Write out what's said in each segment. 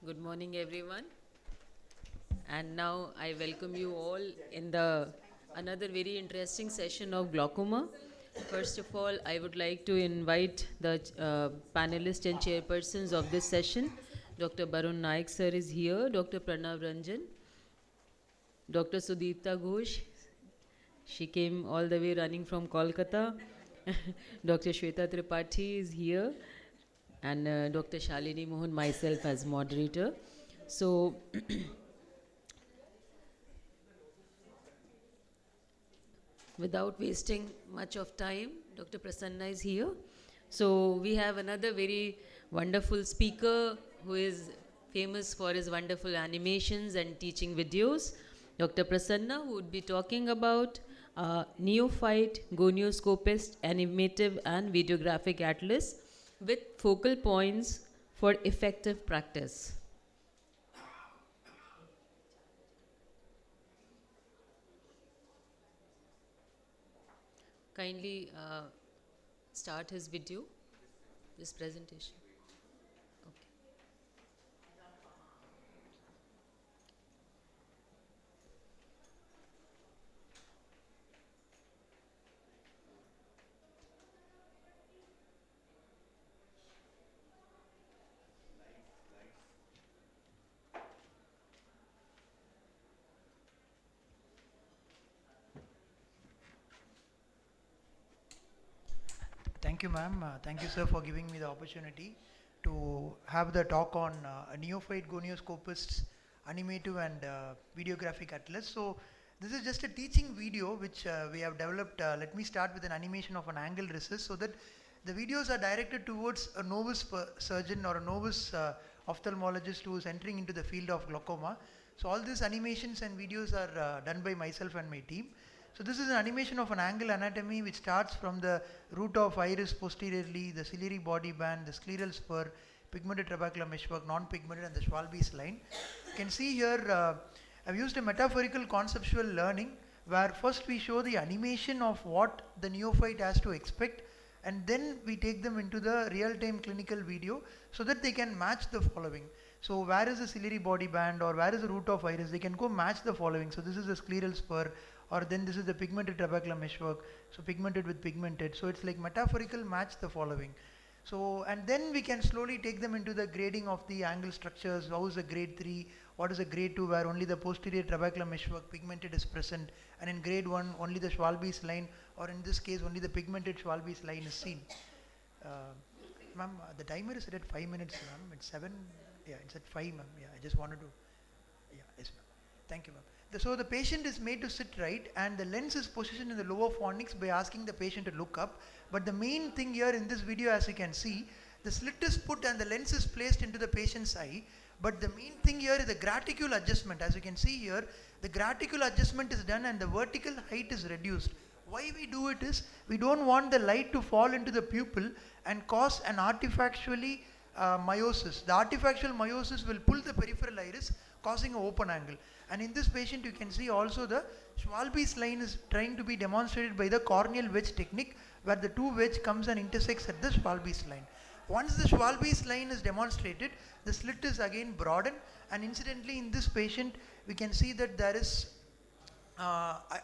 Good morning, everyone. And now I welcome you all in the another very interesting session of glaucoma. First of all, I would like to invite the panelists and chairpersons of this session. Dr. Barun Naik sir is here. Dr. Pranav Ranjan, Dr. Sudipta Ghosh. She came all the way running from Kolkata. Dr. Shweta Tripathi is here, and Dr. Shalini Mohan, myself as moderator. So, without wasting much of time, Dr. Prasanna is here. So we have another very wonderful speaker who is famous for his wonderful animations and teaching videos. Dr. Prasanna, who would be talking about neophyte gonioscopist animative and videographic atlas with focal points for effective practice. Kindly start his video, this presentation. Okay. Thank you, ma'am. Thank you, sir, for giving me the opportunity to have the talk on a neophyte gonioscopist's animative and videographic atlas. So, this is just a teaching video which we have developed. Let me start with an animation of an angle recess so that the videos are directed towards a novice surgeon or a novice ophthalmologist who is entering into the field of glaucoma. So, all these animations and videos are done by myself and my team. So this is an animation of an angle anatomy which starts from the root of iris posteriorly, the ciliary body band, the scleral spur, pigmented trabecular meshwork, non-pigmented, and the Schwalbe's line. You can see here I've used a metaphorical conceptual learning where first we show the animation of what the neophyte has to expect, and then we take them into the real-time clinical video so that they can match the following. So where is the ciliary body band or where is the root of iris? They can go match the following. So this is the scleral spur, or then this is the pigmented trabecular meshwork, so pigmented with pigmented. So it's like metaphorical match the following. So, and then we can slowly take them into the grading of the angle structures. How is a grade 3, what is a grade 2 where only the posterior trabecular meshwork pigmented is present, and in grade 1 only the Schwalbe's line, or in this case only the pigmented Schwalbe's line is seen. Ma'am, the timer is set at 5 minutes, ma'am. It's 7, yeah, it's at 5, ma'am. Yeah, I just wanted to, yeah, yes, ma'am. Thank you, ma'am. So the patient is made to sit right, and the lens is positioned in the lower fornix by asking the patient to look up. But the main thing here in this video, as you can see, the slit is put and the lens is placed into the patient's eye. But the main thing here is the graticule adjustment. As you can see here, the graticule adjustment is done and the vertical height is reduced. Why we do it is, we don't want the light to fall into the pupil and cause an artifactually miosis. The artifactual miosis will pull the peripheral iris, causing an open angle. And in this patient, you can see also the Schwalbe's line is trying to be demonstrated by the corneal wedge technique, where the two wedge comes and intersects at the Schwalbe's line. Once the Schwalbe's line is demonstrated, the slit is again broadened, and incidentally in this patient, we can see that there is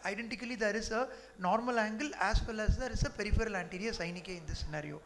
identically there is a normal angle as well as there is a peripheral anterior synechiae in this scenario.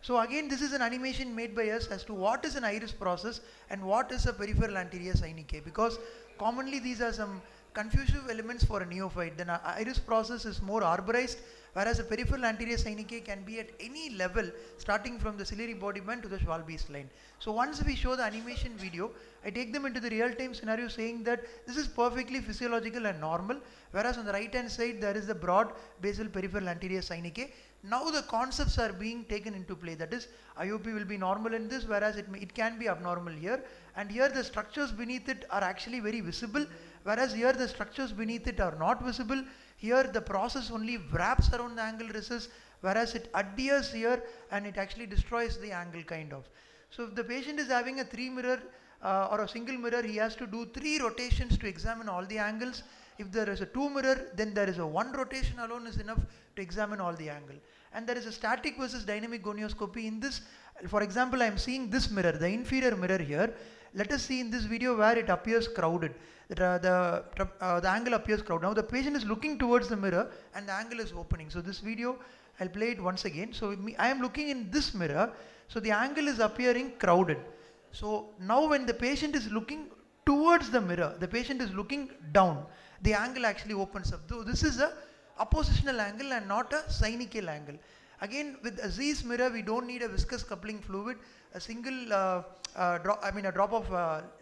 So again, this is an animation made by us as to what is an iris process and what is a peripheral anterior synechiae, because commonly these are some confusive elements for a neophyte. Then iris process is more arborized, whereas a peripheral anterior synechiae can be at any level starting from the ciliary body band to the Schwalbe's line. So once we show the animation video, I take them into the real-time scenario saying that this is perfectly physiological and normal, whereas on the right hand side there is the broad basal peripheral anterior synechiae. Now the concepts are being taken into play, that is IOP will be normal in this, whereas it can be abnormal here, and here the structures beneath it are actually very visible, whereas here the structures beneath it are not visible. Here the process only wraps around the angle recess, whereas it adheres here and it actually destroys the angle kind of. So if the patient is having a 3 mirror or a single mirror, he has to do 3 rotations to examine all the angles. If there is a 2 mirror, then there is a 1 rotation alone is enough to examine all the angle. And there is a static versus dynamic gonioscopy in this. For example, I am seeing this mirror, the inferior mirror here. let us see in this video where it appears crowded. The angle appears crowded. Now the patient is looking towards the mirror and the angle is opening. So this video, I'll play it once again. So I am looking in this mirror, so the angle is appearing crowded. So now when the patient is looking towards the mirror, the patient is looking down, the angle actually opens up. So this is a oppositional angle and not a synechial angle. Again, with Aziz mirror, we don't need a viscous coupling fluid. A single a drop of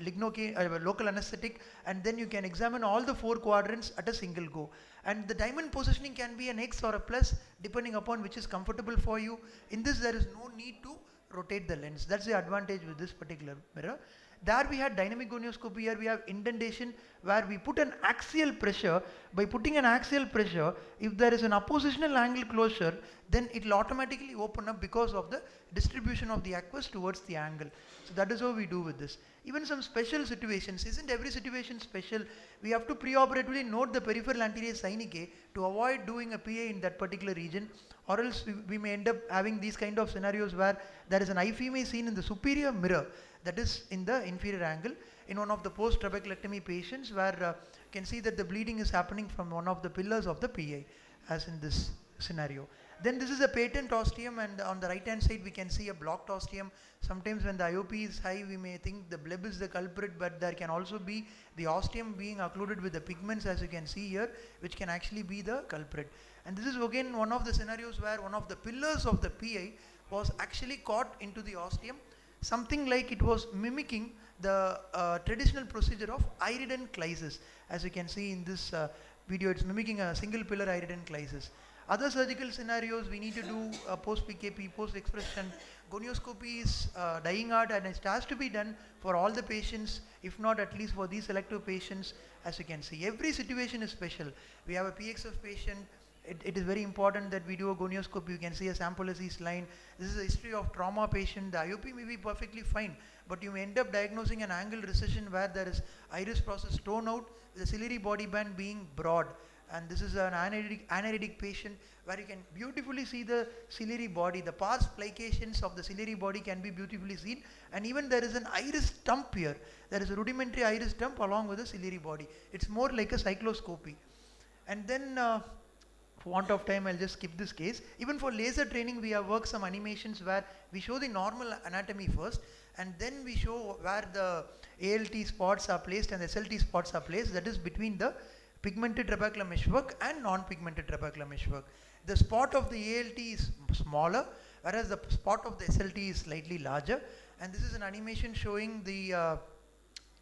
local anesthetic, and then you can examine all the 4 quadrants at a single go. And the diamond positioning can be an X or a plus depending upon which is comfortable for you. In this, there is no need to rotate the lens. That's the advantage with this particular mirror. There we had dynamic gonioscopy. Here we have indentation where we put an axial pressure. By putting an axial pressure, if there is an oppositional angle closure, then it will automatically open up because of the distribution of the aqueous towards the angle. So that is how we do with this. Even some special situations, isn't every situation special? We have to preoperatively note the peripheral anterior synechiae to avoid doing a PA in that particular region, or else we may end up having these kind of scenarios where there is an IFEMA seen in the superior mirror, that is in the inferior angle, in one of the post-trabeculectomy patients where you can see that the bleeding is happening from one of the pillars of the PI, as in this scenario. Then this is a patent ostium, and on the right hand side we can see a blocked ostium. Sometimes when the IOP is high, we may think the bleb is the culprit, but there can also be the ostium being occluded with the pigments, as you can see here, which can actually be the culprit. And this is again one of the scenarios where one of the pillars of the PI was actually caught into the ostium, something like it was mimicking the traditional procedure of iridan clisis. As you can see in this video, it's mimicking a single pillar iridan clisis. Other surgical scenarios, we need to do post PKP, post expression. Gonioscopy is dying art, and it has to be done for all the patients, if not at least for these selective patients. As you can see, every situation is special. We have a PXF patient. It is very important that we do a gonioscopy. You can see a sample Aziz line. This is a history of trauma patient. The IOP may be perfectly fine, but you may end up diagnosing an angle recession where there is iris process torn out, the ciliary body band being broad. And this is an anaeritic patient where you can beautifully see the ciliary body. The pars plications of the ciliary body can be beautifully seen, and even there is an iris stump here. There is a rudimentary iris stump along with the ciliary body. It's more like a cycloscopy. And then for want of time, I'll just skip this case. Even for laser training, we have worked some animations where we show the normal anatomy first, and then we show where the ALT spots are placed and the SLT spots are placed, that is between the pigmented trabecular meshwork and non-pigmented trabecular meshwork. The spot of the ALT is smaller, whereas the spot of the SLT is slightly larger. And this is an animation showing the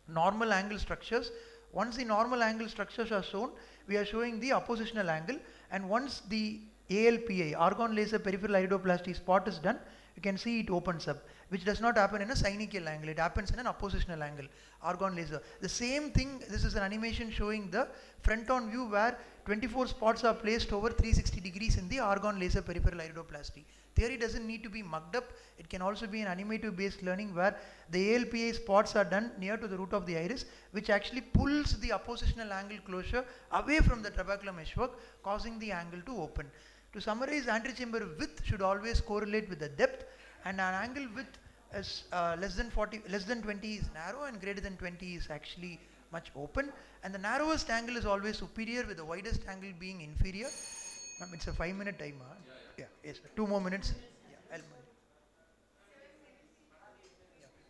normal angle structures. Once the normal angle structures are shown, we are showing the oppositional angle. And once the ALPI, argon laser peripheral iridoplasty spot is done, you can see it opens up, which does not happen in a synechial angle. It happens in an oppositional angle, argon laser. The same thing, this is an animation showing the front on view where 24 spots are placed over 360 degrees in the argon laser peripheral iridoplasty. Theory doesn't need to be mugged up. It can also be an animative based learning where the ALPA spots are done near to the root of the iris, which actually pulls the oppositional angle closure away from the trabecular meshwork, causing the angle to open. To summarize, antechamber width should always correlate with the depth, and an angle width is less than 20 is narrow, and greater than 20 is actually much open, and the narrowest angle is always superior, with the widest angle being inferior. It's a 5-minute timer. Yeah, yes, 2 more minutes. Yeah,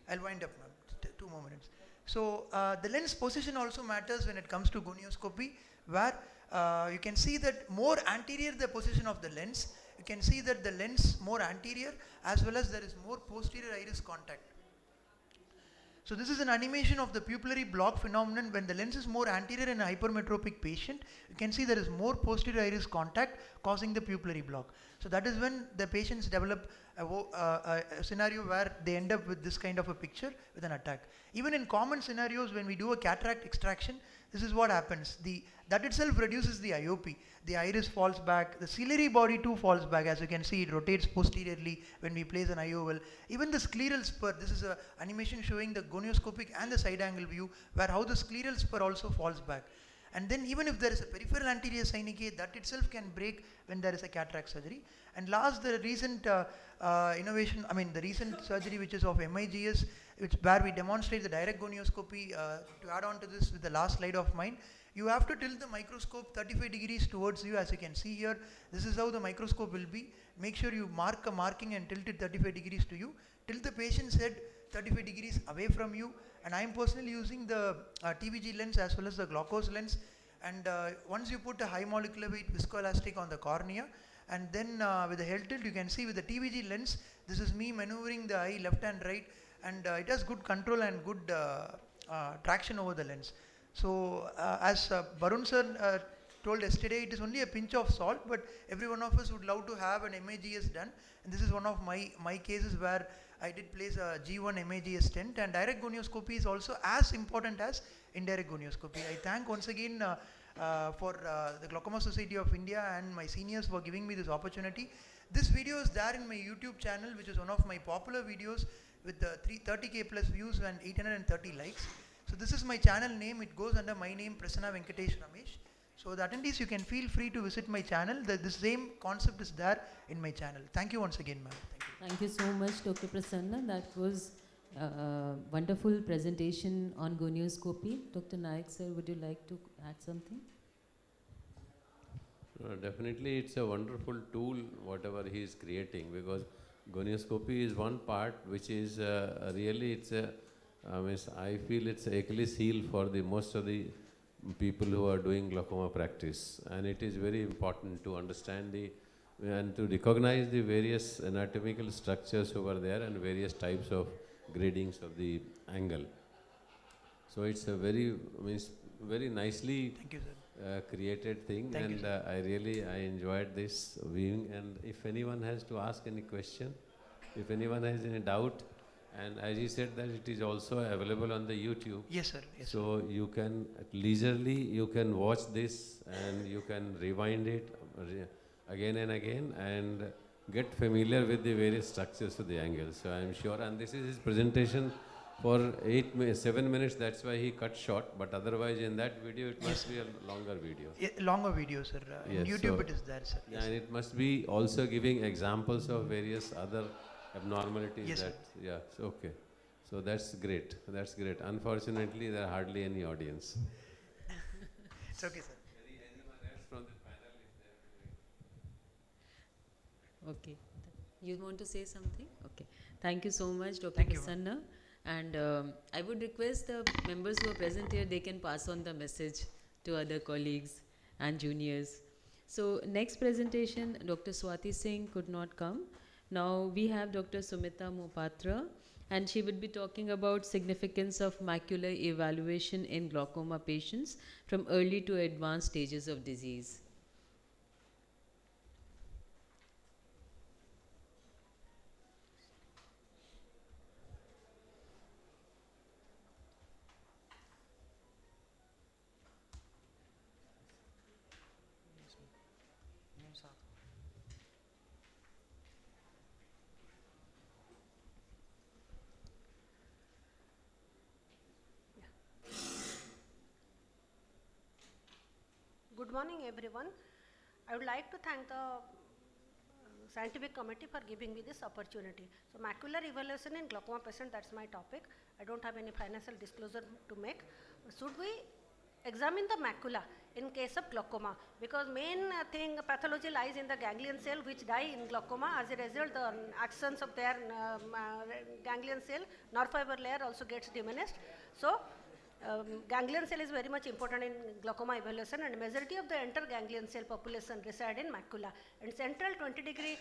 I'll wind up, ma'am. 2 more minutes. So the lens position also matters when it comes to gonioscopy, where you can see that more anterior the position of the lens, you can see that the lens more anterior, as well as there is more posterior iris contact. So this is an animation of the pupillary block phenomenon. When the lens is more anterior in a hypermetropic patient, you can see there is more posterior iris contact causing the pupillary block. So that is when the patients develop a scenario where they end up with this kind of a picture with an attack. Even in common scenarios, when we do a cataract extraction, this is what happens. That itself reduces the IOP. The iris falls back, the ciliary body too falls back. As you can see, it rotates posteriorly when we place an IOL. Even the scleral spur, this is an animation showing the gonioscopic and the side angle view, where how the scleral spur also falls back. And then even if there is a peripheral anterior synechiae, that itself can break when there is a cataract surgery. And last, the recent the recent surgery which is of MIGS, where we demonstrate the direct gonioscopy. To add on to this with the last slide of mine, you have to tilt the microscope 35 degrees towards you, as you can see here. This is how the microscope will be. Make sure you mark a marking and tilt it 35 degrees to you. Tilt the patient's head 35 degrees away from you. And I am personally using the TVG lens as well as the Glaucos lens. And once you put a high molecular weight viscoelastic on the cornea, and then with the head tilt, you can see with the TVG lens, this is me maneuvering the eye left and right, and it has good control and good traction over the lens. So as Barun sir told yesterday, it is only a pinch of salt, but every one of us would love to have an MAGS done, and this is one of my cases where I did place a G1 MAGS stent, and direct gonioscopy is also as important as indirect gonioscopy. I thank once again for the Glaucoma Society of India and my seniors for giving me this opportunity. This video is there in my YouTube channel, which is one of my popular videos with 30k plus views and 830 likes. So this is my channel name. It goes under my name, Prasanna Venkatesh Ramesh. So the attendees, you can feel free to visit my channel. The same concept is there in my channel. Thank you once again, ma'am. Thank you so much, Dr. Prasanna. That was a wonderful presentation on gonioscopy. Dr. Naik sir, would you like to add something? Definitely, it's a wonderful tool, whatever he is creating, because gonioscopy is one part which is really, it's a, I feel it's a Achilles heel for the most of the people who are doing glaucoma practice, and it is very important to understand and to recognize the various anatomical structures over there and various types of gradings of the angle. So it's a very, very nicely Thank you, sir. Created thing. Thank And you, I enjoyed this viewing. And if anyone has to ask any question, if anyone has any doubt, and as he said that it is also available on the YouTube. Yes, sir. Yes, so you can leisurely, you can watch this and you can rewind it again and again and get familiar with the various structures of the angles. So I am sure, and this is his presentation for 7 minutes, that's why he cut short, but otherwise in that video it must be a longer video. Longer video, sir. In Yes, YouTube so it is there, sir. Yes, and it must be also giving examples of various other abnormalities. Yes, that, yeah, so okay. So that's great. That's great. Unfortunately, there are hardly any audience. It's okay, sir. Anyone else from the panel is there? Okay. You want to say something? Okay. Thank you so much, Dr. Thank you, Prasanna. And I would request the members who are present here, they can pass on the message to other colleagues and juniors. So next presentation, Dr. Swati Singh could not come. Now we have Dr. Sumita Mohapatra, and she would be talking about significance of macular evaluation in glaucoma patients from early to advanced stages of disease. Good morning, everyone. I would like to thank the scientific committee for giving me this opportunity. So macular evaluation in glaucoma patient, that's my topic. I don't have any financial disclosure to make. Should we examine the macula in case of glaucoma? Because main thing, pathology lies in the ganglion cell which die in glaucoma. As a result, the actions of their ganglion cell, nerve fiber layer also gets diminished. So ganglion cell is very much important in glaucoma evaluation, and majority of the interganglion cell population reside in macula, and central 20°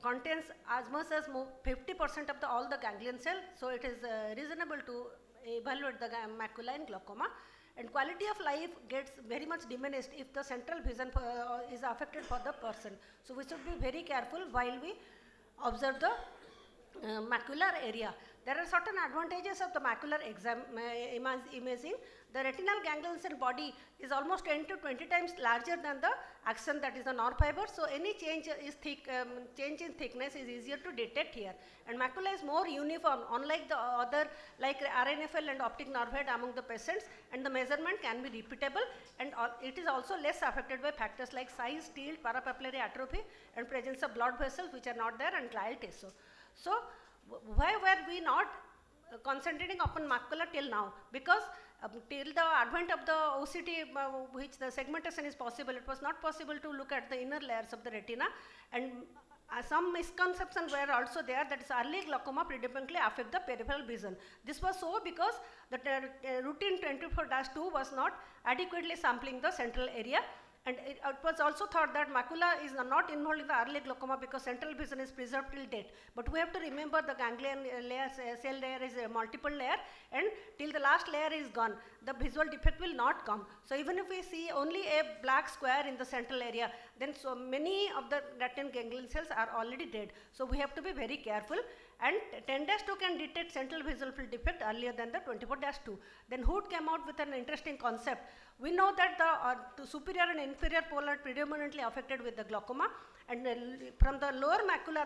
contains as much as 50% of all the ganglion cell, so it is reasonable to evaluate the macula in glaucoma. And quality of life gets very much diminished if the central vision is affected for the person. So we should be very careful while we observe the macular area. There are certain advantages of the macular imaging. The retinal ganglion cell body is almost 10 to 20 times larger than the axon, that is the nerve fiber. So any change in thickness is easier to detect here. And macula is more uniform, unlike the other like RNFL and optic nerve head among the patients, and the measurement can be repeatable, and it is also less affected by factors like size, tilt, parapapillary atrophy, and presence of blood vessels which are not there, and glial tissue. So why were we not concentrating upon macula till now, because till the advent of the OCT, which the segmentation is possible, it was not possible to look at the inner layers of the retina, and some misconceptions were also there that is early glaucoma predominantly affect the peripheral vision. This was so because the routine 24-2 was not adequately sampling the central area, and it was also thought that macula is not involved in the early glaucoma because central vision is preserved till date. But we have to remember the ganglion layer, cell layer is a multiple layer, and till the last layer is gone, the visual defect will not come. So even if we see only a black square in the central area, then so many of the retinal ganglion cells are already dead. So we have to be very careful, and 10-2 can detect central visual field defect earlier than the 24-2. Then Hood came out with an interesting concept. We know that the superior and inferior pole are predominantly affected with the glaucoma, and from the lower macula,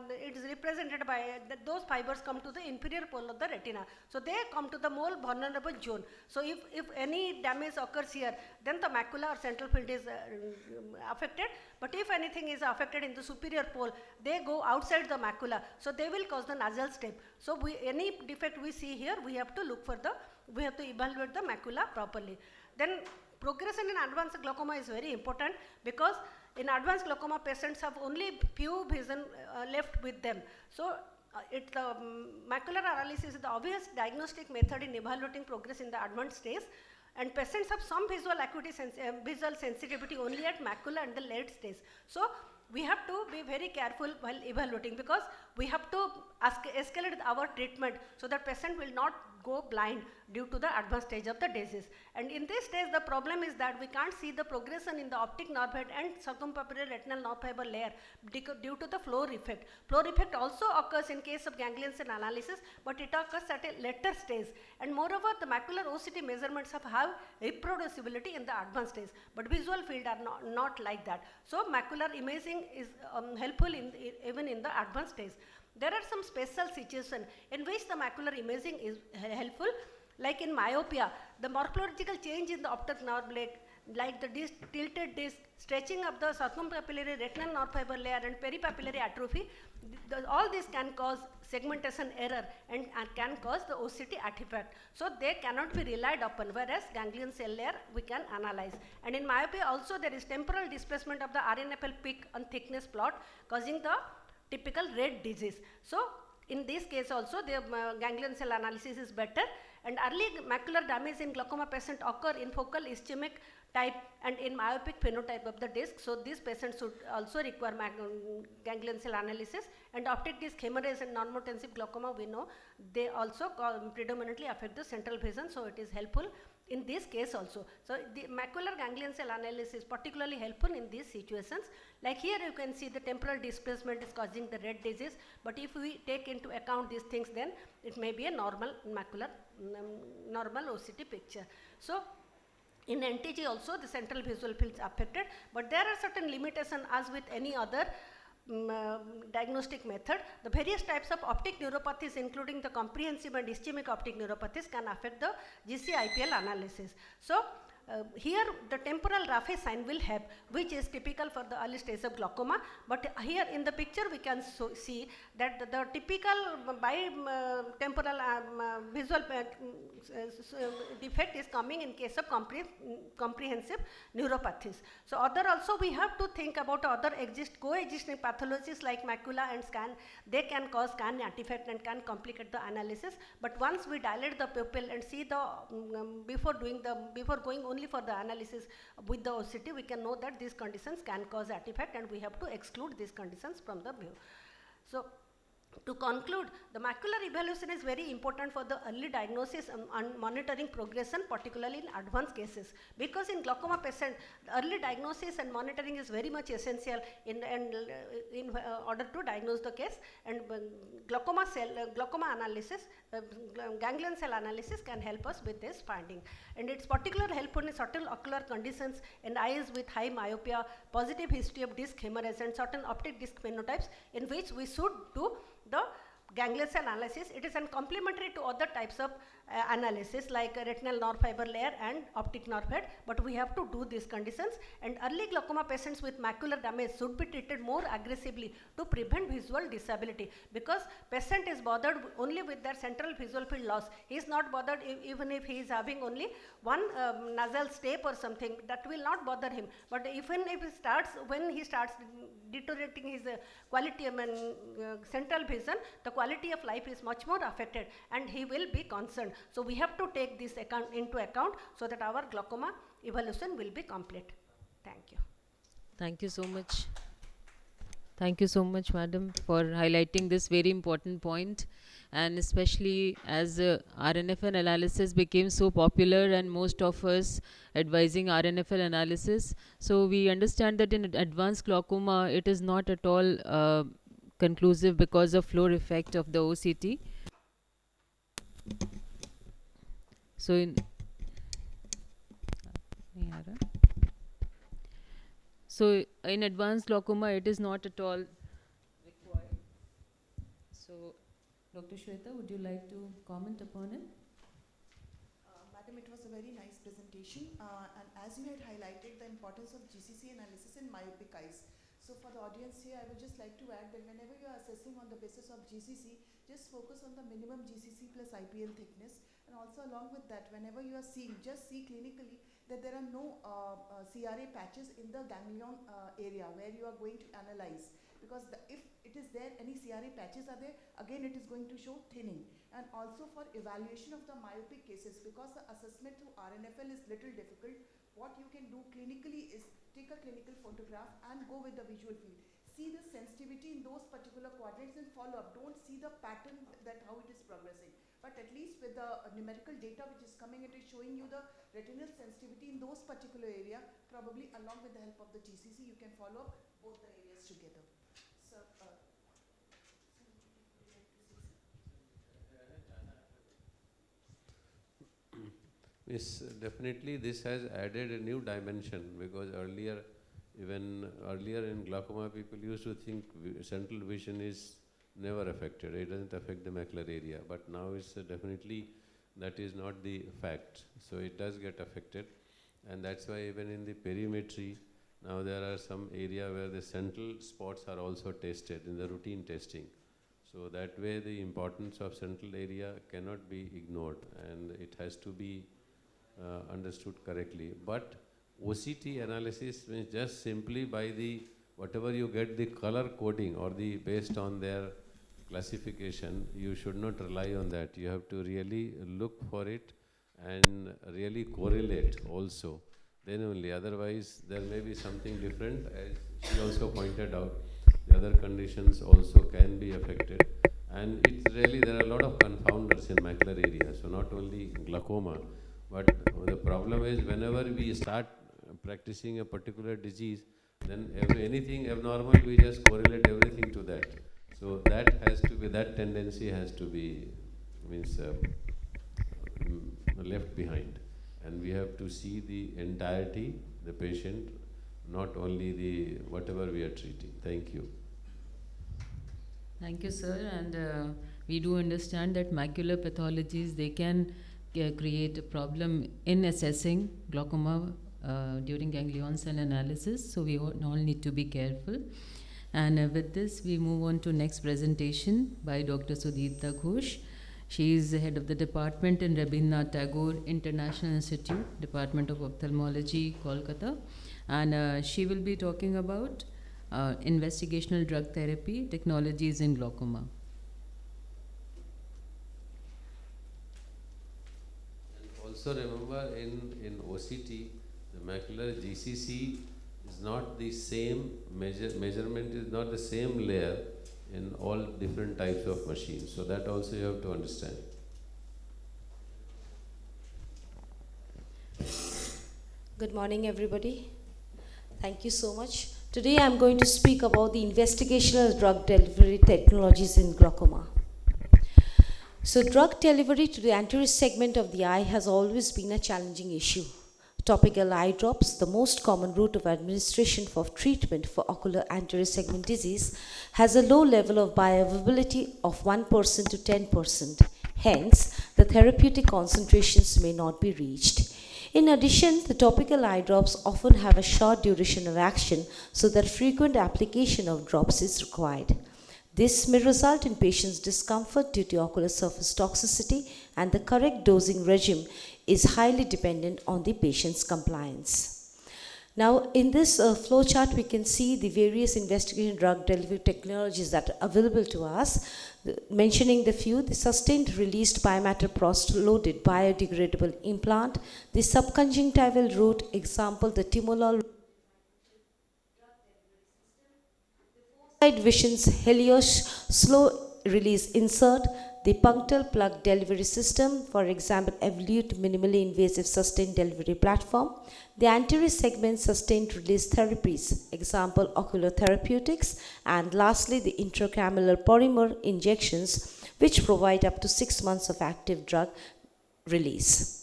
it is represented by those fibers come to the inferior pole of the retina. So they come to the more vulnerable zone. So if any damage occurs here, then the macula or central field is affected. But if anything is affected in the superior pole, they go outside the macula. So they will cause the nasal step. So any defect we see here, we have to look for we have to evaluate the macula properly. Then progression in advanced glaucoma is very important, because in advanced glaucoma patients have only few vision left with them. So the macular analysis is the obvious diagnostic method in evaluating progress in the advanced stage, and patients have some visual acuity visual sensitivity only at macula and the late stage. So we have to be very careful while evaluating, because we have to escalate our treatment so that patient will not go blind due to the advanced stage of the disease. And in this stage, the problem is that we can't see the progression in the optic nerve head and circumpolar retinal nerve fiber layer due to the floor effect. Floor effect also occurs in case of ganglion cell analysis, but it occurs at a later stage. And moreover, the macular OCT measurements have reproducibility in the advanced stage, but visual field are not like that. So macular imaging is helpful even in the advanced stage. There are some special situations in which the macular imaging is helpful, like in myopia, the morphological change in the optic nerve like the tilted disc, stretching of the circumpapillary retinal nerve fiber layer, and peripapillary atrophy. All this can cause segmentation error and can cause the OCT artifact. So they cannot be relied upon, whereas ganglion cell layer we can analyze. And in myopia also there is temporal displacement of the RNFL peak on thickness plot, causing the typical red disease. So in this case also the ganglion cell analysis is better, and early macular damage in glaucoma patient occur in focal ischemic type and in myopic phenotype of the disc. So these patients should also require ganglion cell analysis. And optic disc hemorrhage and non-motensive glaucoma, we know they also predominantly affect the central vision, so it is helpful in this case also. So the macular ganglion cell analysis is particularly helpful in these situations. Like here you can see the temporal displacement is causing the red disease, but if we take into account these things, then it may be a normal macular, normal OCT picture. So in NTG also the central visual fields affected, but there are certain limitations as with any other diagnostic method. The various types of optic neuropathies, including the comprehensive and ischemic optic neuropathies, can affect the GC-IPL analysis. So here the temporal Raphe sign will help, which is typical for the early stage of glaucoma. But here in the picture we can see that the typical temporal visual defect is coming in case of comprehensive neuropathies. So other also we have to think about other coexisting pathologies like macula and scan. They can cause scan artifact and can complicate the analysis. But once we dilate the pupil and see the before going only for the analysis with the OCT, we can know that these conditions can cause artifact, and we have to exclude these conditions from the view. So to conclude, the macular evaluation is very important for the early diagnosis and monitoring progression, particularly in advanced cases, because in glaucoma patient, early diagnosis and monitoring is very much essential in order to diagnose the case. And glaucoma analysis, ganglion cell analysis can help us with this finding. And it's particularly helpful in certain ocular conditions in eyes with high myopia, positive history of disc hemorrhage, and certain optic disc phenotypes in which we should do the ganglion cell analysis. It is complementary to other types of analysis like a retinal nerve fiber layer and optic nerve head, but we have to do these conditions, and early glaucoma patients with macular damage should be treated more aggressively to prevent visual disability, because patient is bothered only with their central visual field loss. He is not bothered even if he is having only one nasal step or something, that will not bother him. But even if he starts, when he starts deteriorating his quality, central vision, the quality of life is much more affected and he will be concerned. So we have to take this into account so that our glaucoma evolution will be complete. Thank you. Thank you so much. Thank you so much, madam, for highlighting this very important point. And especially as RNFL analysis became so popular and most of us advising RNFL analysis, so we understand that in advanced glaucoma it is not at all conclusive because of floor effect of the OCT. So in advanced glaucoma it is not at all required. So Dr. Shweta, would you like to comment upon it? Madam, it was a very nice presentation, and as you had highlighted the importance of GCC analysis in myopic eyes. So for the audience here, I would just like to add that whenever you are assessing on the basis of GCC, just focus on the minimum GCC plus IPL thickness, and also along with that, whenever you are seeing, just see clinically that there are no CRA patches in the ganglion area where you are going to analyze, because if it is there, any CRA patches are there, again it is going to show thinning. And also for evaluation of the myopic cases, because the assessment through RNFL is little difficult, what you can do clinically is take a clinical photograph and go with the visual field. See the sensitivity in those particular quadrants and follow up. Don't see the pattern that how it is progressing. But at least with the numerical data which is coming, it is showing you the retinal sensitivity in those particular area. Probably along with the help of the GCC, you can follow up both the areas together. So, Yes, definitely this has added a new dimension, because earlier in glaucoma people used to think central vision is never affected, it doesn't affect the macular area, but now it's definitely that is not the fact. So it does get affected, and that's why even in the perimetry now there are some area where the central spots are also tested in the routine testing. So that way the importance of central area cannot be ignored, and it has to be understood correctly. But OCT analysis means just simply by the whatever you get the color coding or the based on their classification, you should not rely on that. You have to really look for it and really correlate also. Then only, otherwise there may be something different. As she also pointed out, the other conditions also can be affected. And it's really, there are a lot of confounders in macular area. So not only glaucoma, but the problem is whenever we start practicing a particular disease, then anything abnormal, we just correlate everything to that. So that has to be, that tendency has to be left behind. And we have to see the entirety, the patient, not only the whatever we are treating. Thank you. Thank you, sir. And we do understand that macular pathologies, they can create a problem in assessing glaucoma during ganglion cell analysis. So we all need to be careful. And with this, we move on to next presentation by Dr. Sudhita Ghosh. She is the head of the department in Rabindranath Tagore International Institute, Department of Ophthalmology, Kolkata. And she will be talking about investigational drug therapy technologies in glaucoma. And also remember in OCT, the macular GCC is not the same, measurement is not the same layer in all different types of machines. So that also you have to understand. Good morning, everybody. Thank you so much. Today I'm going to speak about the investigational drug delivery technologies in glaucoma. So drug delivery to the anterior segment of the eye has always been a challenging issue. Topical eye drops, the most common route of administration for treatment for ocular anterior segment disease, has a low level of bioavailability of 1% to 10%. Hence, the therapeutic concentrations may not be reached. In addition, the topical eye drops often have a short duration of action, so that frequent application of drops is required. This may result in patients' discomfort due to ocular surface toxicity, and the correct dosing regime is highly dependent on the patient's compliance. Now, in this flow chart, we can see the various investigation drug delivery technologies that are available to us. Mentioning the few, the sustained released biomatter loaded biodegradable implant, the subconjunctival route, example, the timolol Vision's Helios slow release insert, the punctal plug delivery system, for example, Evolute minimally invasive sustained delivery platform, the anterior segment sustained release therapies, example, ocular therapeutics, and lastly, the intracameral polymer injections, which provide up to 6 months of active drug release.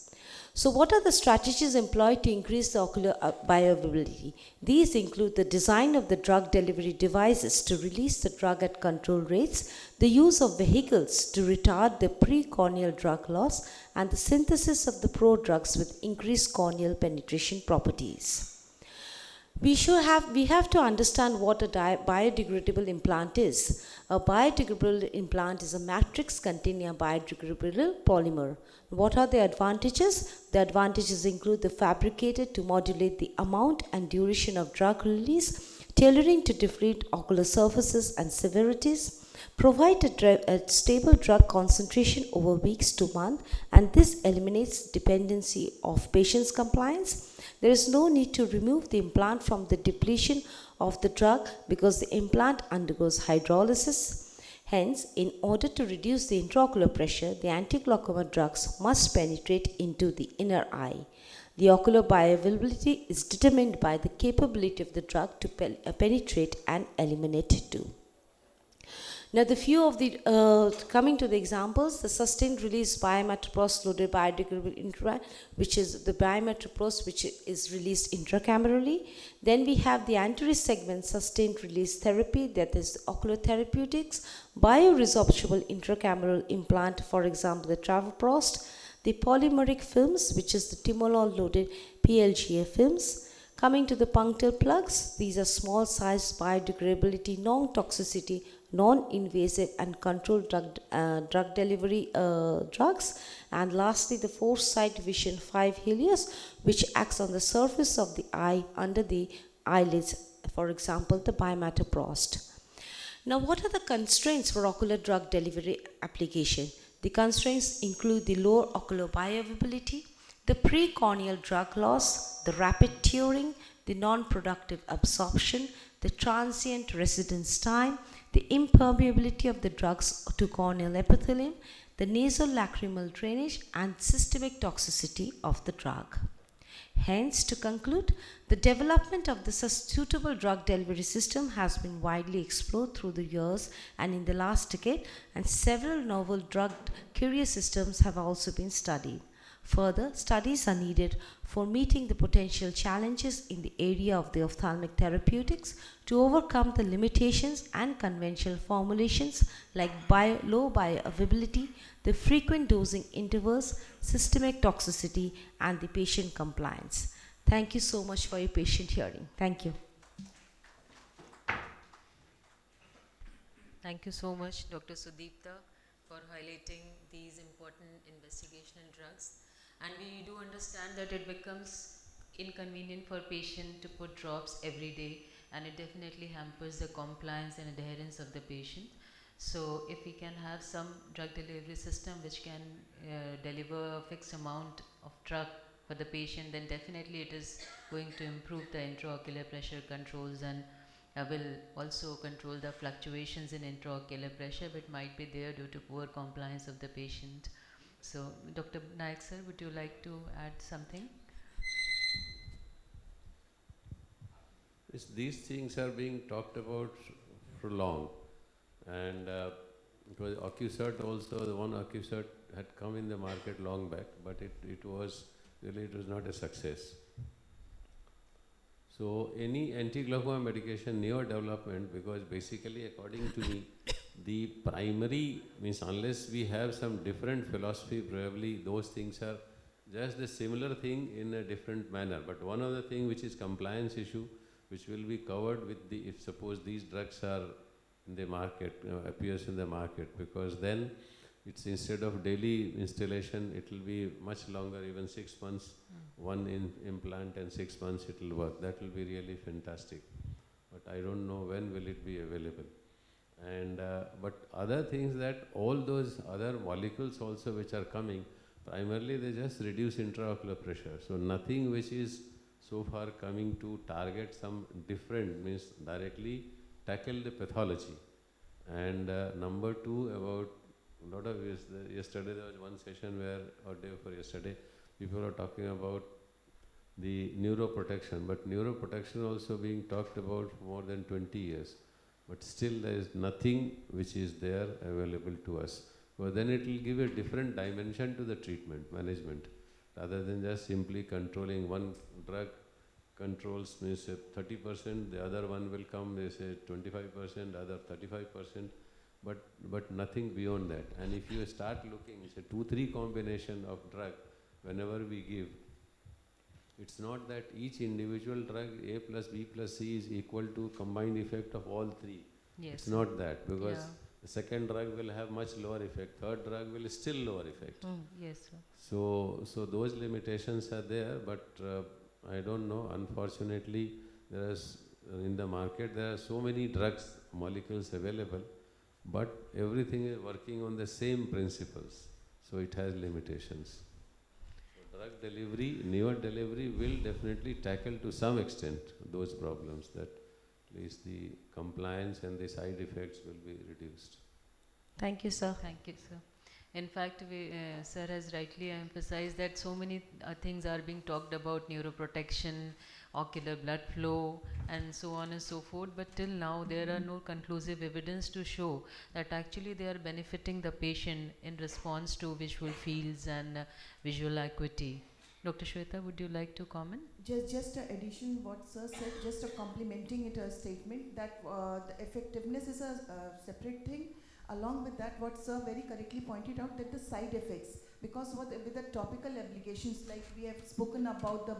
So what are the strategies employed to increase the ocular bioavailability? These include the design of the drug delivery devices to release the drug at controlled rates, the use of vehicles to retard the precorneal drug loss, and the synthesis of the prodrugs with increased corneal penetration properties. We have to understand what a biodegradable implant is. A biodegradable implant is a matrix containing a biodegradable polymer. What are the advantages? The advantages include the fabricated to modulate the amount and duration of drug release, tailoring to different ocular surfaces and severities, provide a stable drug concentration over weeks to months, and this eliminates dependency of patient's compliance. There is no need to remove the implant from the depletion of the drug because the implant undergoes hydrolysis. Hence, in order to reduce the intraocular pressure, the anti-glaucoma drugs must penetrate into the inner eye. The ocular bioavailability is determined by the capability of the drug to penetrate and eliminate too. Now, the few of the, coming to the examples, the sustained release biometropros loaded biodegradable implant, which is the biometropros which is released intracamerally. Then we have the anterior segment sustained release therapy, that is ocular therapeutics, bioresorptible intracameral implant, for example, the travoprost, the polymeric films, which is the timolol loaded PLGA films. Coming to the punctal plugs, these are small size biodegradability, non-toxicity, non-invasive and controlled drug delivery drugs. And lastly, the Foresight Vision 5 Helios, which acts on the surface of the eye under the eyelids, for example, the biometropros. Now, what are the constraints for ocular drug delivery application? The constraints include the lower ocular bioavailability, the precorneal drug loss, the rapid tearing, the non-productive absorption, the transient residence time, the impermeability of the drugs to corneal epithelium, the nasolacrimal drainage, and systemic toxicity of the drug. Hence, to conclude, the development of the suitable drug delivery system has been widely explored through the years and in the last decade, and several novel drug carrier systems have also been studied. Further studies are needed for meeting the potential challenges in the area of the ophthalmic therapeutics to overcome the limitations and conventional formulations like low bioavailability, the frequent dosing intervals, systemic toxicity, and the patient compliance. Thank you so much for your patient hearing. Thank you. Thank you so much, Dr. Sudeepta, for highlighting these important investigational drugs. And we do understand that it becomes inconvenient for patient to put drops every day, and it definitely hampers the compliance and adherence of the patient. So if we can have some drug delivery system which can deliver a fixed amount of drug for the patient, then definitely it is going to improve the intraocular pressure controls and will also control the fluctuations in intraocular pressure which might be there due to poor compliance of the patient. So, Dr. Nayak sir, would you like to add something? These things are being talked about for long, and because OcuCert also, the one OcuCert had come in the market long back, but it was not a success. So any anti-glaucoma medication, newer development, because basically according to me, the primary means unless we have some different philosophy, probably those things are just the similar thing in a different manner. But one of the thing which is compliance issue, which will be covered with the, if suppose these drugs are in the market, appears in the market, because then it's instead of daily installation, it will be much longer, even 6 months, one implant and 6 months it will work. That will be really fantastic. But I don't know when will it be available. And but other things, that all those other molecules also which are coming, primarily they just reduce intraocular pressure. So nothing which is so far coming to target some different, means directly tackle the pathology. And number two, about a lot of yesterday there was one session where, or day before yesterday, people were talking about the neuroprotection, but neuroprotection also being talked about for more than 20 years. But still there is nothing which is there available to us. Well, then it will give a different dimension to the treatment management, rather than just simply controlling. One drug controls means 30%, the other one will come, they say 25%, other 35%, but nothing beyond that. And if you start looking, it's a 2-3 combination of drug whenever we give. It's not that each individual drug A plus B plus C is equal to combined effect of all three. Yes. It's not that, because Yeah. the second drug will have much lower effect, third drug will still lower effect. Yes, sir. So those limitations are there, but I don't know, unfortunately, there is, in the market there are so many drugs, molecules available, but everything is working on the same principles, so it has limitations. So drug delivery, newer delivery will definitely tackle to some extent those problems, that at least the compliance and the side effects will be reduced. Thank you, sir. Thank you, sir. In fact, sir has rightly emphasized that so many things are being talked about, neuroprotection, ocular blood flow, and so on and so forth, but till now there are no conclusive evidence to show that actually they are benefiting the patient in response to visual fields and visual acuity. Dr. Shweta, would you like to comment? Just an addition what sir said, just a complementing it a statement that the effectiveness is a separate thing. Along with that, what sir very correctly pointed out, that the side effects, because with the topical applications, like we have spoken about the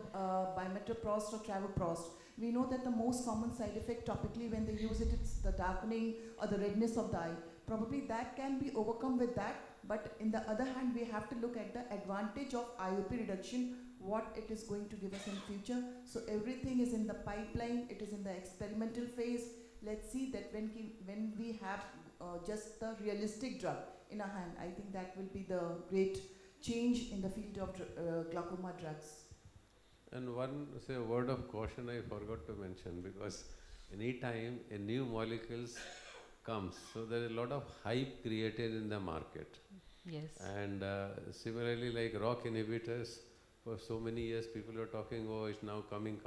Bimetoprost or Travoprost, we know that the most common side effect topically when they use it, it's the darkening or the redness of the eye. Probably that can be overcome with that, but in the other hand, we have to look at the advantage of IOP reduction, what it is going to give us in future. So everything is in the pipeline, it is in the experimental phase. Let's see that when we have just the realistic drug in our hand, I think that will be the great change in the field of glaucoma drugs. And one, say, a word of caution I forgot to mention, because any time a new molecules comes, so there is a lot of hype created in the market. Yes. And similarly, like ROCK inhibitors, for so many years people were talking, oh, it's now coming.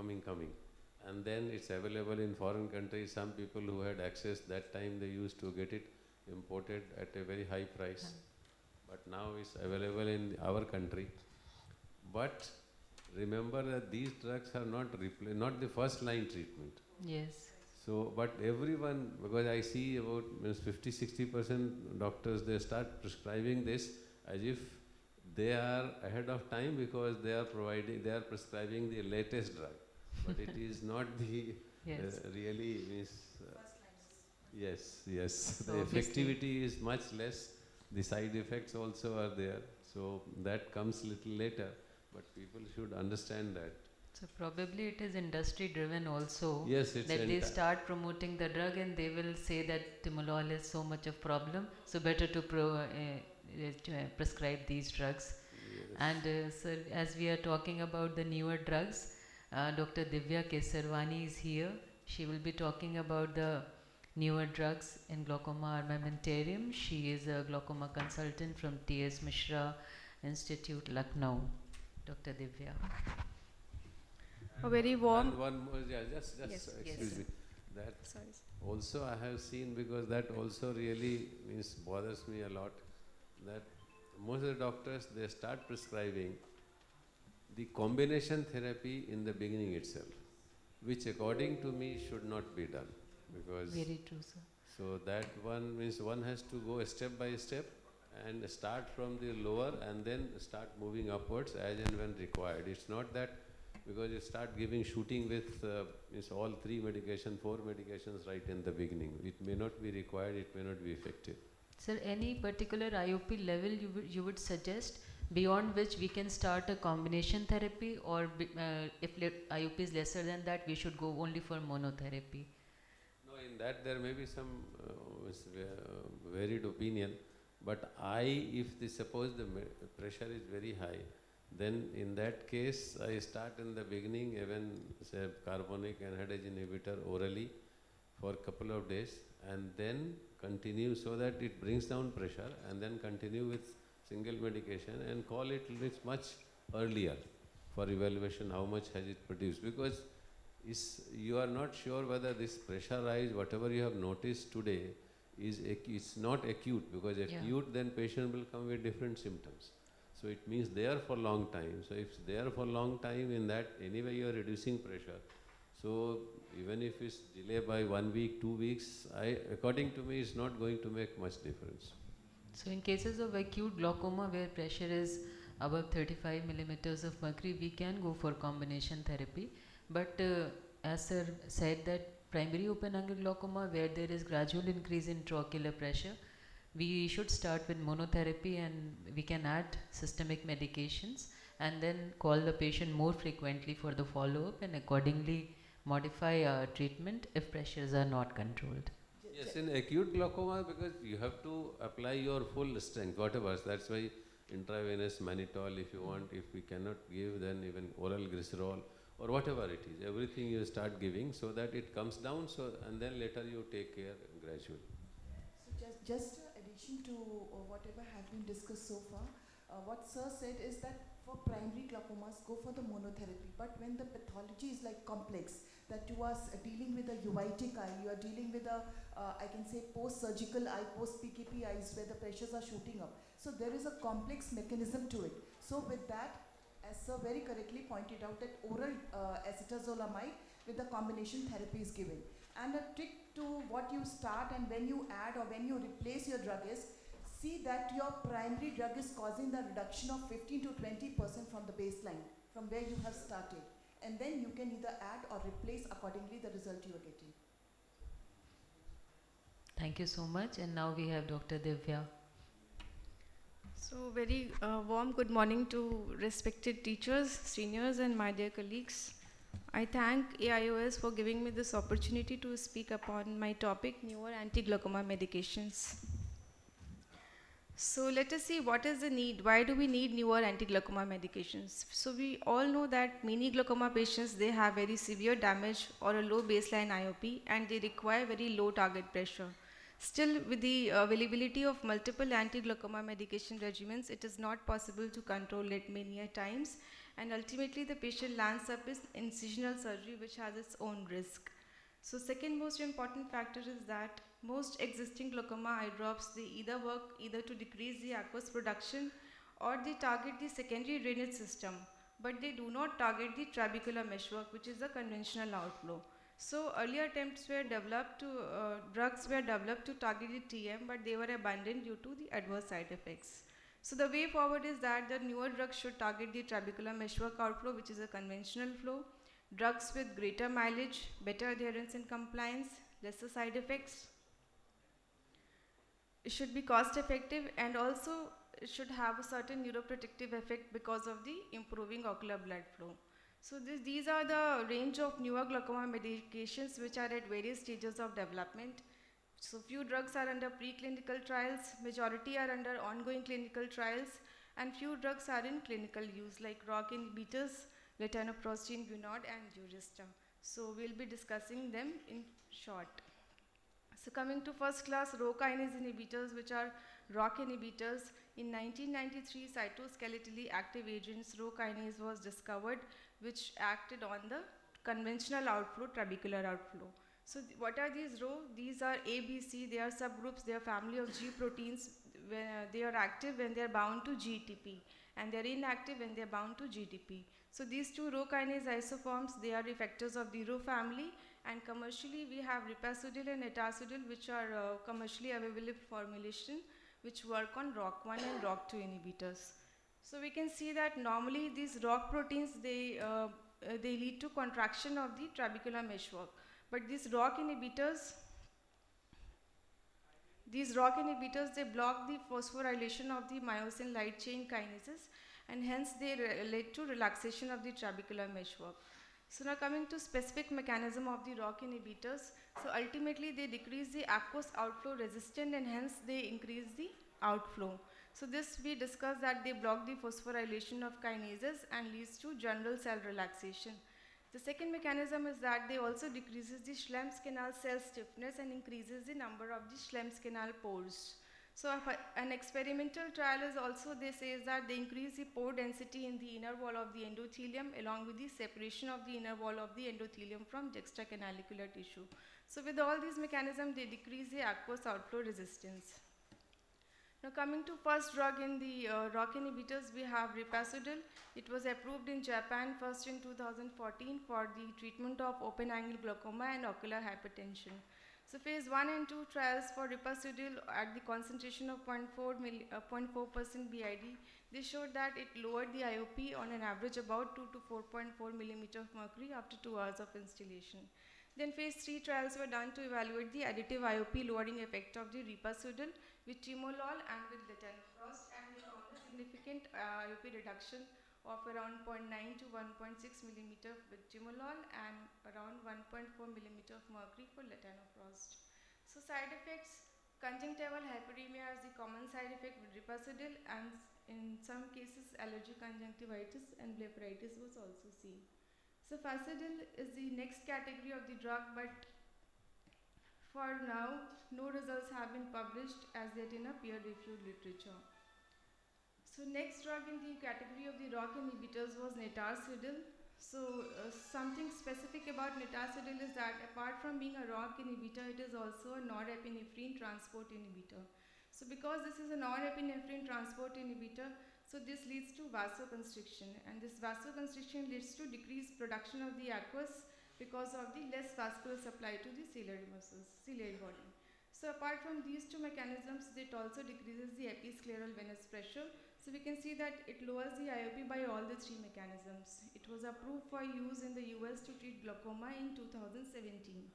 And then it's available in foreign countries. Some people who had access that time, they used to get it imported at a very high price. But now it's available in our country. But remember that these drugs are not the first line treatment. Yes. So, but everyone, because I see about 50-60% doctors, they start prescribing this as if they are ahead of time, because they are prescribing the latest drug. But it is not the Yes. really means. Yes. So The obviously- effectivity is much less. The side effects also are there. So that comes little later. But people should understand that. So probably it is industry driven also. Yes, it's that they start promoting the drug and they will say that timolol is so much of problem, so better to prescribe these drugs. Yes. And sir, as we are talking about the newer drugs, Dr. Divya Kesarwani is here. She will be talking about the newer drugs in glaucoma armamentarium. She is a glaucoma consultant from T.S. Mishra Institute, Lucknow. Dr. Divya. A very warm. And one more, just Yes, excuse yes. me. That Sorry. also I have seen, because that also really bothers me a lot, that most of the doctors, they start prescribing the combination therapy in the beginning itself, which according to me should not be done, because Very true, sir. So that one means one has to go step by step and start from the lower and then start moving upwards as and when required. It's not that because you start giving shooting with means all 3 medication, 4 medications right in the beginning. It may not be required, it may not be effective. Sir, any particular IOP level you would suggest beyond which we can start a combination therapy, or if IOP is lesser than that, we should go only for monotherapy? No, in that there may be some varied opinion, but suppose the pressure is very high, then in that case I start in the beginning even say carbonic anhydrase inhibitor orally for a couple of days and then continue so that it brings down pressure, and then continue with single medication and call it much earlier for evaluation how much has it produced, because you are not sure whether this pressure rise, whatever you have noticed today, it's not acute, because acute then patient will come with different symptoms. So it means there for long time. So if it's there for long time, in that anyway you are reducing pressure. So even if it's delayed by 1 week, 2 weeks, according to me, it's not going to make much difference. So in cases of acute glaucoma where pressure is above 35 millimeters of mercury, we can go for combination therapy. But as sir said, that primary open angle glaucoma where there is gradual increase in intraocular pressure, we should start with monotherapy, and we can add systemic medications and then call the patient more frequently for the follow-up and accordingly modify our treatment if pressures are not controlled. Yes, in acute glaucoma, because you have to apply your full strength, whatever. That's why intravenous mannitol if you want. If we cannot give, then even oral glycerol or whatever it is. Everything you start giving so that it comes down, so and then later you take care gradually. So just addition to whatever has been discussed so far, what sir said is that for primary glaucomas, go for the monotherapy. But when the pathology is like complex, that you are dealing with a uveitic eye, you are dealing with a, I can say post-surgical eye, post-PKP eyes where the pressures are shooting up. So there is a complex mechanism to it. So with that, as sir very correctly pointed out, that oral acetazolamide with the combination therapy is given. And a trick to what you start and when you add or when you replace your drug is, see that your primary drug is causing the reduction of 15 to 20% from the baseline, from where you have started. And then you can either add or replace accordingly the result you are getting. Thank you so much. And now we have Dr. Divya. So very warm good morning to respected teachers, seniors and my dear colleagues. I thank AIOS for giving me this opportunity to speak upon my topic, newer anti-glaucoma medications. So let us see what is the need. Why do we need newer anti-glaucoma medications? So we all know that many glaucoma patients, they have very severe damage or a low baseline IOP and they require very low target pressure. Still, with the availability of multiple anti-glaucoma medication regimens, it is not possible to control it many a times, and ultimately the patient lands up with incisional surgery which has its own risk. So second most important factor is that most existing glaucoma eye drops, they either work either to decrease the aqueous production or they target the secondary drainage system, but they do not target the trabecular meshwork, which is a conventional outflow. So earlier attempts were developed to, drugs were developed to target the TM, but they were abandoned due to the adverse side effects. So the way forward is that the newer drugs should target the trabecular meshwork outflow, which is a conventional flow, drugs with greater mileage, better adherence and compliance, lesser side effects. It should be cost effective and also it should have a certain neuroprotective effect because of the improving ocular blood flow. So these are the range of newer glaucoma medications which are at various stages of development. So few drugs are under preclinical trials, majority are under ongoing clinical trials, and few drugs are in clinical use like ROCK inhibitors, latanoprostene, Bunod and Durista. So we'll be discussing them in short. So coming to first class Rho kinase inhibitors, which are ROCK inhibitors. In 1993, cytoskeletally active agents Rho kinase was discovered, which acted on the conventional outflow, trabecular outflow. So what are these Rho? These are A, B, C, they are subgroups, they are family of G proteins. They are active when they are bound to GTP and they are inactive when they are bound to GTP. So these two Rho kinase isoforms, they are effectors of the Rho family And commercially, we have ripasudil and etarsudil, which are commercially available formulation, which work on ROCK1 and ROCK2 inhibitors. So we can see that normally these ROCK proteins, they lead to contraction of the trabecular meshwork. But these ROCK inhibitors, they block the phosphorylation of the myosin light chain kinases, and hence they lead to relaxation of the trabecular meshwork. So now coming to specific mechanism of the ROCK inhibitors, so ultimately they decrease the aqueous outflow resistance, and hence they increase the outflow. So this we discussed that they block the phosphorylation of kinases and leads to general cell relaxation. The second mechanism is that they also decreases the Schlemm's canal cell stiffness and increases the number of the Schlemm's canal pores. So an experimental trial is also, they say that they increase the pore density in the inner wall of the endothelium along with the separation of the inner wall of the endothelium from juxtacanalicular tissue. So with all these mechanisms, they decrease the aqueous outflow resistance. Now coming to first drug in the ROCK inhibitors, we have ripasudil. It was approved in Japan first in 2014 for the treatment of open angle glaucoma and ocular hypertension. So phase 1 and 2 trials for ripasudil at the concentration of 0.4% BID, they showed that it lowered the IOP on an average about 2 to 4.4 millimeter of mercury after 2 hours of instillation. Then phase 3 trials were done to evaluate the additive IOP lowering effect of the ripasudil with timolol and with latanoprost, and they found a significant IOP reduction of around 0.9 to 1.6 millimeter with timolol and around 1.4 millimeter of mercury for latanoprost. So side effects, conjunctival hyperemia is the common side effect with ripasudil, and in some cases allergic conjunctivitis and blepharitis was also seen. So fasudil is the next category of the drug, but for now no results have been published as yet in a peer-reviewed literature. So next drug in the category of the ROCK inhibitors was etarsudil. So something specific about etarsudil is that apart from being a ROCK inhibitor, it is also a norepinephrine transport inhibitor. So because this is a norepinephrine transport inhibitor, so this leads to vasoconstriction, and this vasoconstriction leads to decreased production of the aqueous because of the less vascular supply to the ciliary muscles, ciliary body. So apart from these two mechanisms, it also decreases the episcleral venous pressure. So we can see that it lowers the IOP by all the three mechanisms. It was approved for use in the US to treat glaucoma in 2017.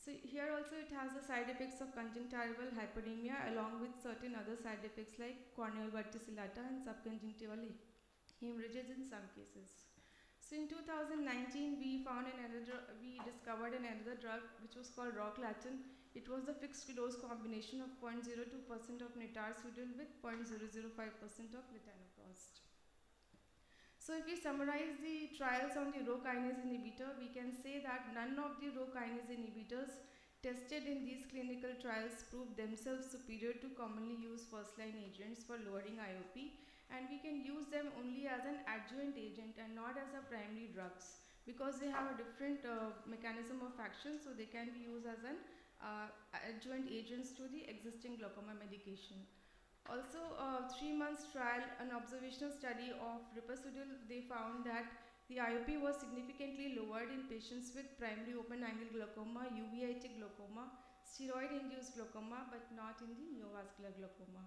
So here also it has the side effects of conjunctival hyperemia along with certain other side effects like corneal verticillata and subconjunctival hemorrhages in some cases. So in 2019 we discovered another drug which was called Roclatin. It was a fixed dose combination of 0.02% of etarsudil with 0.005% of latanoprost. So if we summarize the trials on the Rho kinase inhibitor, we can say that none of the Rho kinase inhibitors tested in these clinical trials proved themselves superior to commonly used first-line agents for lowering IOP, and we can use them only as an adjuvant agent and not as a primary drugs because they have a different mechanism of action, so they can be used as an adjuvant agents to the existing glaucoma medication. Also, 3 months trial, an observational study of ripasudil, they found that the IOP was significantly lowered in patients with primary open-angle glaucoma, uveitic glaucoma, steroid-induced glaucoma, but not in the neovascular glaucoma.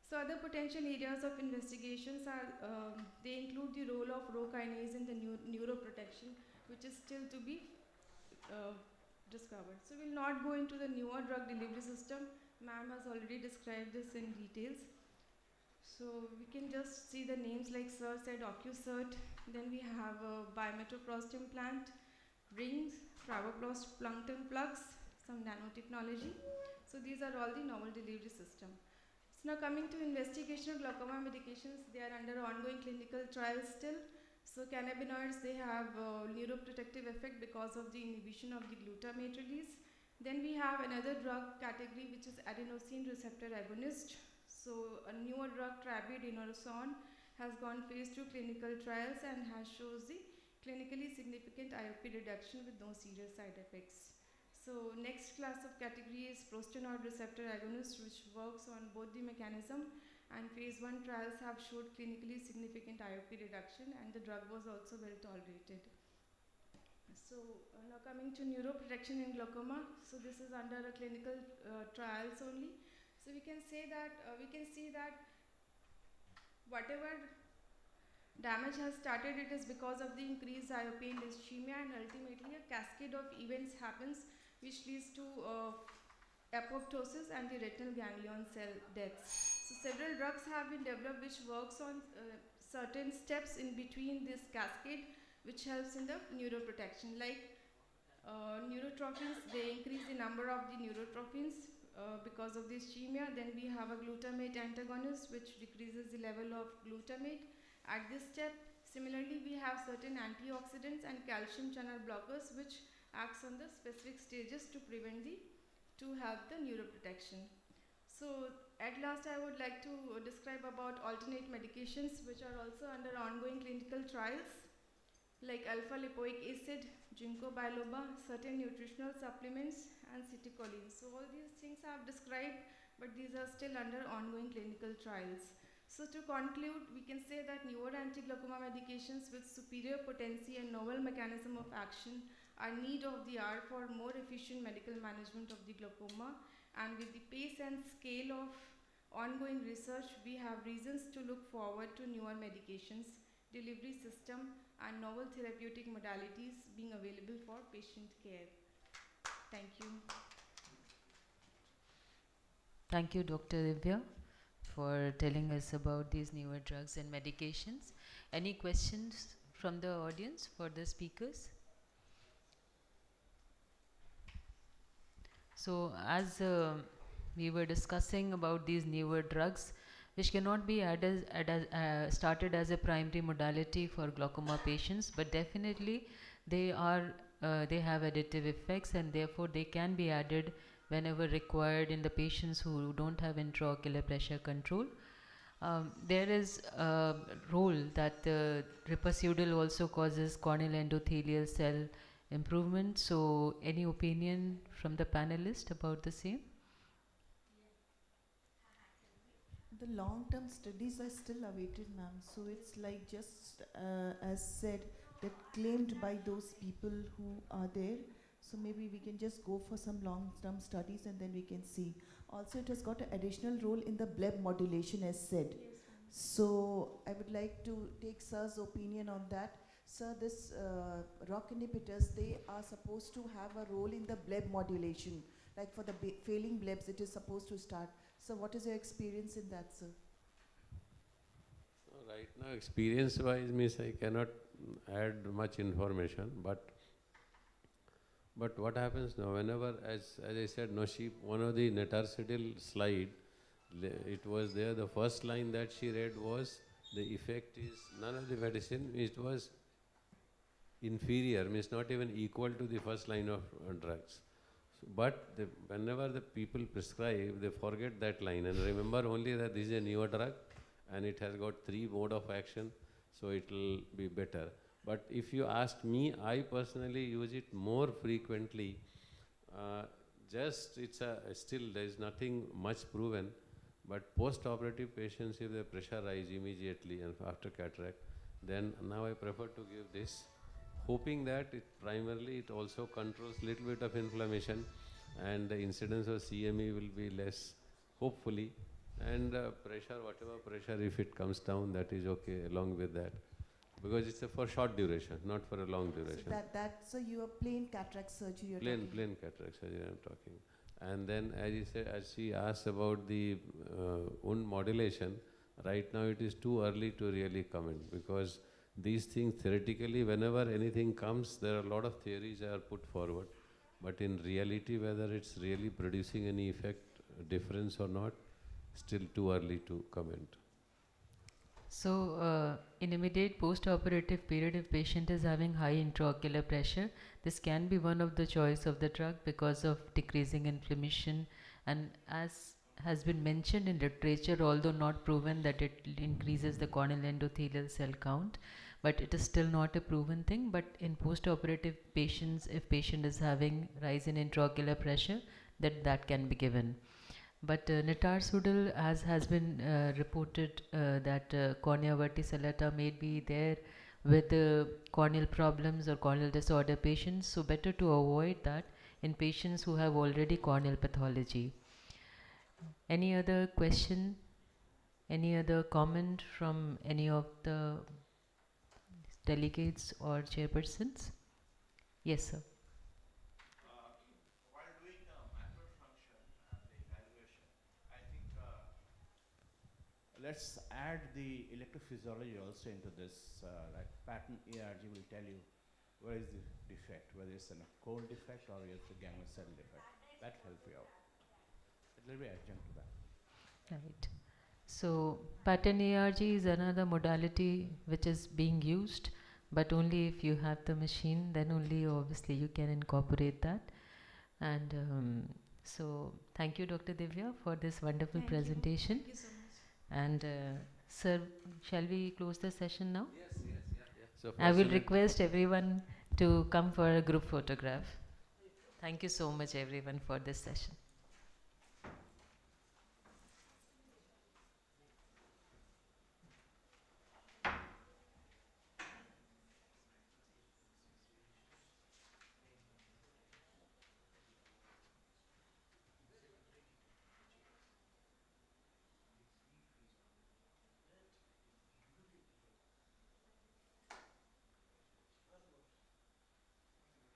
So other potential areas of investigations are, they include the role of Rho kinase in the neuroprotection, which is still to be discovered. So we'll not go into the newer drug delivery system. Ma'am has already described this in details. So we can just see the names like SIR said, OcuCert. Then we have a bimetoprost implant, rings, travoprost plankton plugs, some nanotechnology. So these are all the novel delivery system. So now coming to investigational glaucoma medications, they are under ongoing clinical trials still. So cannabinoids, they have neuroprotective effect because of the inhibition of the glutamate release. Then we have another drug category which is adenosine receptor agonist. So a newer drug, trabidinoson, has gone phase 2 clinical trials and has shows the clinically significant IOP reduction with no serious side effects. So next class of category is prostanoid receptor agonist, which works on both the mechanism, and phase 1 trials have showed clinically significant IOP reduction, and the drug was also well tolerated. So now coming to neuroprotection in glaucoma. So this is under a clinical trials only. So we can say that we can see that whatever damage has started, it is because of the increased IOP and ischemia, and ultimately a cascade of events happens which leads to apoptosis and the retinal ganglion cell deaths. So several drugs have been developed which works on certain steps in between this cascade, which helps in the neuroprotection. Like neurotrophins, they increase the number of the neurotrophins because of the ischemia. Then we have a glutamate antagonist which decreases the level of glutamate. At this step, similarly, we have certain antioxidants and calcium channel blockers which acts on the specific stages to help the neuroprotection. So at last, I would like to describe about alternate medications which are also under ongoing clinical trials, like alpha lipoic acid, ginkgo biloba, certain nutritional supplements, and citicoline. So all these things I have described, but these are still under ongoing clinical trials. So to conclude, we can say that newer anti-glaucoma medications with superior potency and novel mechanism of action are need of the hour for more efficient medical management of the glaucoma. And with the pace and scale of ongoing research, we have reasons to look forward to newer medications, delivery system, and novel therapeutic modalities being available for patient care. Thank you. Thank you, Dr. Divya, for telling us about these newer drugs and medications. Any questions from the audience for the speakers? So, as we were discussing about these newer drugs, which cannot be started as a primary modality for glaucoma patients, but definitely they have additive effects, and therefore they can be added whenever required in the patients who don't have intraocular pressure control. There is a role that ripasudil also causes corneal endothelial cell improvement. So, any opinion from the panelist about the same? The long-term studies are still awaited, ma'am. So it's like just as said, that claimed by those people who are there. So maybe we can just go for some long-term studies and then we can see. Also, it has got an additional role in the bleb modulation, as said. Yes, So I would like to take sir's opinion on that. Sir, this ROCK inhibitors, they are supposed to have a role in the bleb modulation. Like for the failing blebs, it is supposed to start. So what is your experience in that, sir? Right now, experience-wise, means I cannot add much information, but what happens now, whenever, as I said, no, one of the netarcetil slide, it was there, the first line that she read was, the effect is none of the medicine, it was inferior, means not even equal to the first line of drugs. So, but whenever the people prescribe, they forget that line and remember only that this is a newer drug and it has got 3 mode of action, so it will be better. But if you ask me, I personally use it more frequently. Just it's still there is nothing much proven, but post-operative patients, if the pressure rise immediately and after cataract, then now I prefer to give this, hoping that it also controls little bit of inflammation and the incidence of CME will be less, hopefully, and pressure, whatever pressure, if it comes down, that is okay along with that, because it's for short duration, not for a long duration. So that's your plain cataract surgery you're talking. Plain cataract surgery I'm talking. And then, as you said, as she asked about the wound modulation, right now it is too early to really comment, because these things theoretically, whenever anything comes, there are a lot of theories that are put forward. But in reality, whether it's really producing any effect, difference or not, still too early to comment. So, in immediate post-operative period, if patient is having high intraocular pressure, this can be one of the choice of the drug because of decreasing inflammation, and as has been mentioned in literature, although not proven that it increases the corneal endothelial cell count, but it is still not a proven thing. But in post-operative patients, if patient is having rise in intraocular pressure, that can be given. But netarcetil, as has been reported, that cornea verticillata may be there with corneal problems or corneal disorder patients. So better to avoid that in patients who have already corneal pathology. Any other question? Any other comment from any of the delegates or chairpersons? Yes, sir. While doing macro function and the evaluation, I think let's add the electrophysiology also into this. Like pattern ERG will tell you where is the defect, whether it's a cone defect or it's a ganglion cell defect. That will help you out. It will be adjunct to that. Right. So pattern ARG is another modality which is being used, but only if you have the machine, then only obviously you can incorporate that. And so thank you, Dr. Divya, for this wonderful presentation. Thank you so much. And sir, shall we close the session now? So I will first request everyone to come for a group photograph. Thank you so much everyone for this session.